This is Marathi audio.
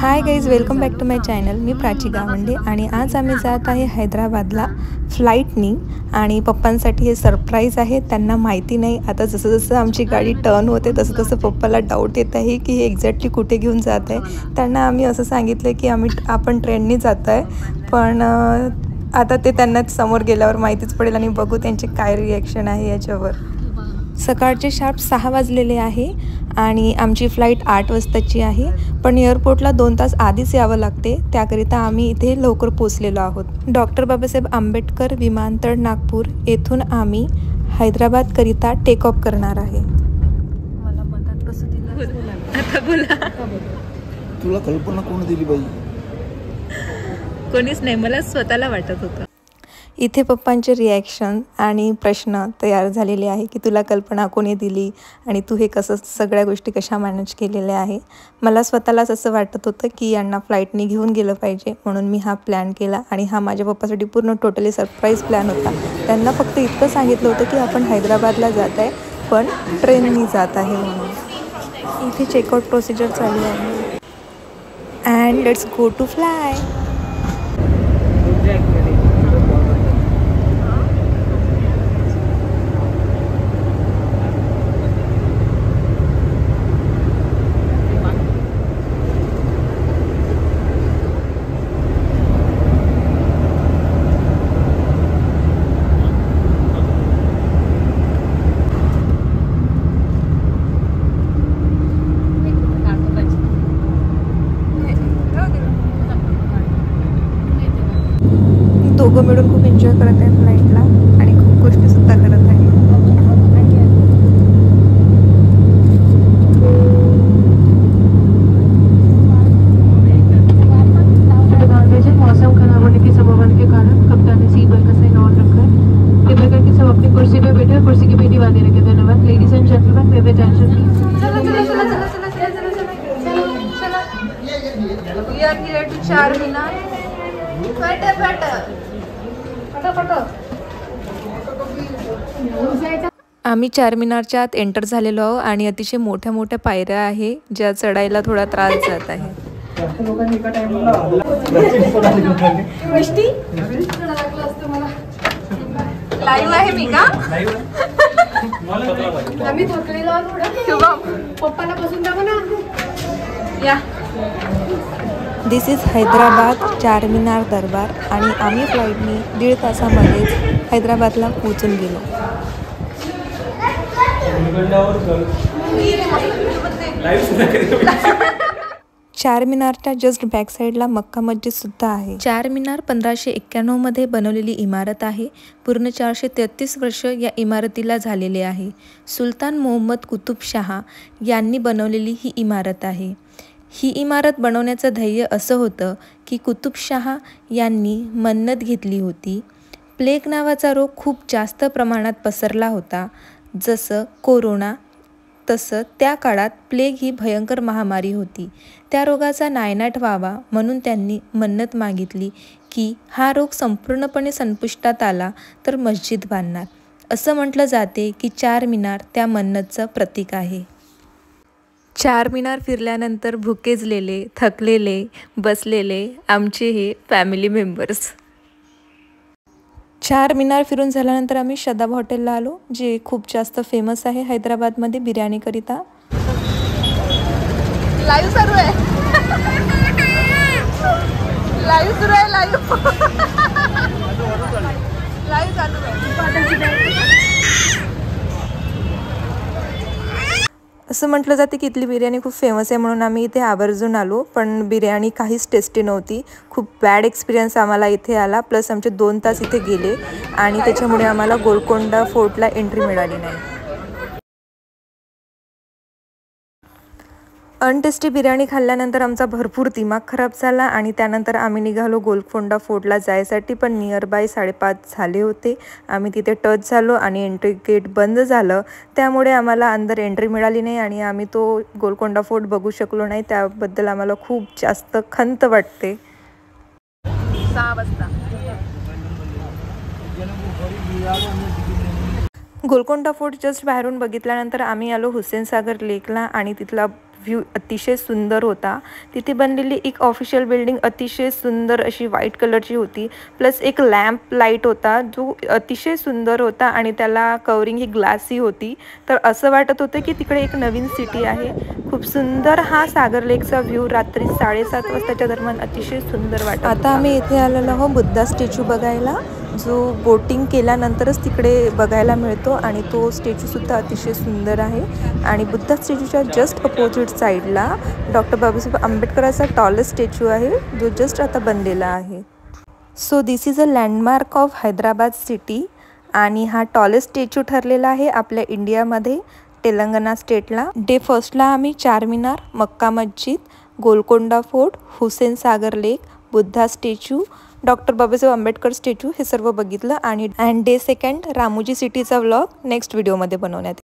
High guys, welcome back to my channel. मी प्राची गावंडे आणि आज आम्ही जात आहे हैदराबादला फ्लाईटनी. आणि पप्पांसाठी हे सरप्राईज आहे. त्यांना माहिती नाही. आता जसं जसं आमची गाडी टर्न होते तसं तसं पप्पाला डाऊट येत आहे की हे एक्झॅक्टली कुठे घेऊन जात आहे. त्यांना आम्ही असं सांगितलं की आपण ट्रेननी जात आहे, पण आता ते त्यांना समोर गेल्यावर माहितीच पडेल आणि बघू त्यांचे काय रिॲक्शन आहे याच्यावर. सकाळचे शार्प 6 वाजलेले आहे आणि आमची फ्लाईट 8 वाजताची आहे, पण एअरपोर्टला 2 तास आधीच यावं लागते. त्याकरिता आम्ही इथे लवकर पोचलेलो आहोत. डॉक्टर बाबासाहेब आंबेडकर विमानतळ नागपूर येथून आम्ही हैदराबादकरिता टेक ऑफ करणार आहे. मला मदत कसं दिलं आता बोला. तुला कल्पना कोण दिली बाई? कोणीच नाही, मला स्वतःला वाटत होतं. इथे पप्पांचे रिॲक्शन आणि प्रश्न तयार झालेले आहे की तुला कल्पना कोणी दिली आणि तू हे कसं सगळ्या गोष्टी कशा मॅनेज केलेल्या आहे. मला स्वतःलाच असं वाटत होतं की यांना फ्लाईटनी घेऊन गेलं पाहिजे, म्हणून मी हा प्लॅन केला. आणि हा माझ्या पप्पासाठी पूर्ण टोटली सरप्राईज प्लॅन होता. त्यांना फक्त इतकं सांगितलं होतं की आपण हैदराबादला जात आहे, पण ट्रेननी जात आहे म्हणून. इथे चेकआउट प्रोसिजर चालू आहे and let's go to fly. दोघं मिळून खूप एन्जॉय करत आहे फ्लाईटला आणि खूप गोष्टी सुद्धा करत आहे. मौसम खराब होने के सबब के कारण कप्तान ने सीट बेल्ट का साइन ऑन रखा है. कृपया करके सब अपनी कुर्सी पे बैठे और कुर्सी की पेटी बांधे रखें. धन्यवाद. Ladies and gentleman, may be attention please. We are here to Charminar. आम्ही चारमिनारच्या आत एंटर झालेलो आहोत आणि अतिशय मोठ्या मोठ्या पायऱ्या आहे ज्या चढायला थोडा त्रास जात आहे. लाईव्ह आहे मी का? आम्ही थकलेलो आहोत. पप्पाला बसून द्या ना. या. दिस इज हैदराबाद चारमिनार दरबार आणि आम्ही फ्लाईटनी 1.5 तासामध्येच हैदराबादला पोहोचून गेलो. चारमिनारच्या जस्ट बॅक साईडला मक्का मस्जिद सुद्धा आहे. चारमिनार 1591 मध्ये बनवलेली इमारत आहे. पूर्ण 433 वर्ष या इमारतीला झालेले आहे. सुलतान मोहम्मद कुतुब शाह यांनी बनवलेली ही इमारत आहे. ही इमारत बनवण्याचं ध्येय असं होतं की कुतुबशाह यांनी मन्नत घेतली होती. प्लेग नावाचा रोग खूप जास्त प्रमाणात पसरला होता. जसं कोरोना तसं त्या काळात प्लेग ही भयंकर महामारी होती. त्या रोगाचा नायनाट व्हावा म्हणून त्यांनी मन्नत मागितली की हा रोग संपूर्णपणे संपुष्टात आला तर मस्जिद बांधणार. असं म्हटलं जाते की चारमिनार त्या मन्नतचं प्रतीक आहे. चारमिनार फिरल्यानंतर भुकेजलेले, थकलेले, बसलेले आमचे हे फॅमिली मेंबर्स. चारमिनार फिरून झाल्यानंतर आम्ही शदाब हॉटेलला आलो, जे खूप जास्त फेमस आहे हैदराबादमध्ये बिर्याणीकरिता. लाईव्ह चालू आहे. लाईव्ह सुरू आहे. लाईव्ह चालू आहे. असं म्हटलं जाते की इथली बिर्याणी खूप फेमस आहे, म्हणून आम्ही इथे आवर्जून आलो. पण बिर्याणी काहीच टेस्टी नव्हती. खूप बॅड एक्सपिरियन्स आम्हाला इथे आला. प्लस आमचे 2 तास इथे गेले आणि त्याच्यामुळे आम्हाला गोलकोंडा फोर्टला एंट्री मिळाली नाही. अनटेस्टी बिर्याणी खाल्ल्यानंतर आमचा भरपूर दिमाग खराब झाला आणि त्यानंतर आम्ही निघालो गोलकोंडा फोर्टला जायसाठी. पण नियरबाय 5:30 झाले होते. आम्ही तिथे टच झालो आणि एंट्री गेट बंद झालं, त्यामुळे आम्हाला अंदर एंट्री मिळाली नाही आणि आम्ही तो गोलकोंडा फोर्ट बघू शकलो नाही. त्याबद्दल आम्हाला खूप जास्त खंत वाटते. 6 वाजता गोलकोंडा फोर्ट जस्ट बाहेरून बघितल्यानंतर आम्ही आलो हुसेन सागर लेकला आणि तिथला व्ह्यू अतिशय सुंदर होता। तिथे बनलेली एक ऑफिशियल बिल्डिंग अतिशय सुंदर अशी व्हाईट कलरची होती, प्लस एक लॅम्प लाईट होता जो अतिशय सुंदर होता आणि त्याला कवरिंग ही ग्लासी होती। तर असं वाटत होतं की तिकडे एक नवीन सिटी आहे। खूप सुंदर हा सागर लेकचा व्ह्यू रात्री 7:30 वाजताच्या दरम्यान अतिशय सुंदर वाटत। आता आम्ही इथे आलेलो आहोत बुद्धा स्टॅच्यू बघायला, जो बोटिंग केल्यानंतरच तिकडे बघायला मिळतो आणि तो स्टॅच्यूसुद्धा अतिशय सुंदर आहे। आणि बुद्धा स्टॅच्यूच्या जस्ट अपोजिट साईडला डॉक्टर बाबासाहेब आंबेडकरांचा टॉलेस्ट स्टॅच्यू आहे, जो जस्ट आता बनलेला आहे। So this is a landmark of Hyderabad city आणि हा टॉलेस्ट स्टॅच्यू ठरलेला आहे आपल्या इंडियामध्ये, तेलंगणा स्टेटला। डे फर्स्टला आम्ही Charminar, Mecca Masjid, Golconda fort, Hussain Sagar lake, Buddha statue, doctor Babasaheb Ambedkar statue हे सर्व बघितलं। आणि डे सेकंड रामोजी सिटीचा व्लॉग नेक्स्ट व्हिडिओमध्ये बनवण्यात